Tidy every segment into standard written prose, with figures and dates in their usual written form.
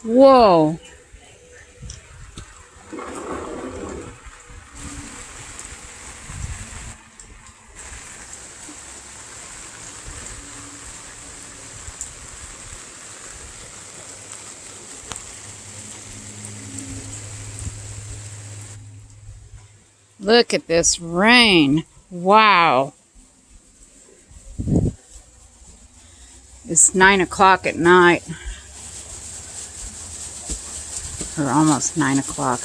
Whoa. Look at this rain. Wow. It's 9 o'clock at night. Or almost 9 o'clock.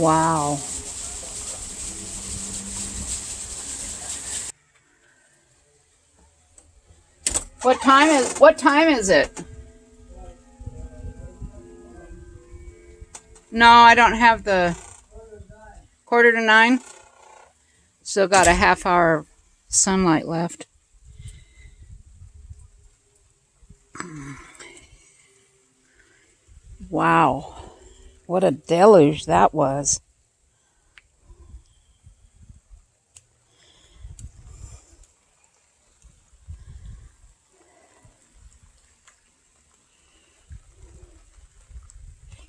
Wow. What time is it? No, I don't have the 8:45. Still got a half hour of sunlight left. Wow. What a deluge that was.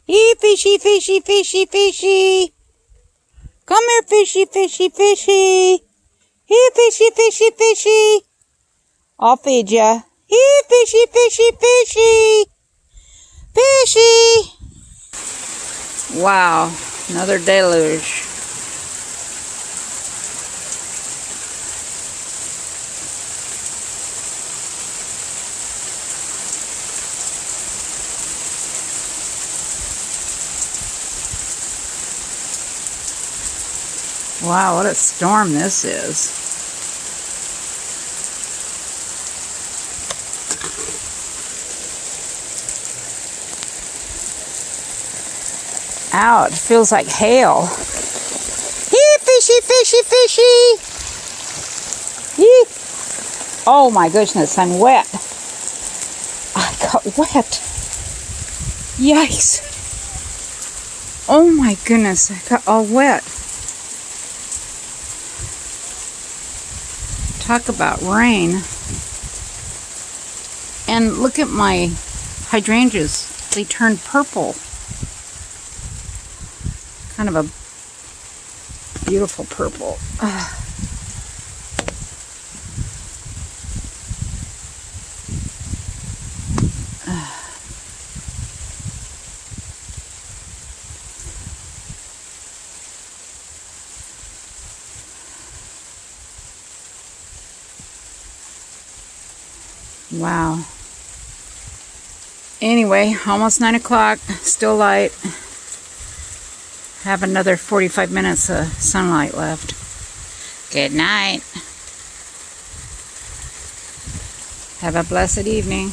Hey, fishy, fishy, fishy, fishy. Come here, fishy, fishy, fishy. Hey, fishy, fishy, fishy. I'll feed ya. Hey, fishy, fishy, fishy. Fishy. Wow, another deluge. Wow, what a storm this is. Ow, it feels like hail. Hey, fishy, fishy, fishy. Yee. Oh my goodness, I'm wet. I got wet. Yikes. Oh my goodness, I got all wet. Talk about rain. And look at my hydrangeas. They turned purple. Kind of a beautiful purple. Wow. Anyway, almost 9 o'clock, still light. Have another 45 minutes of sunlight left. Good night. Have a blessed evening.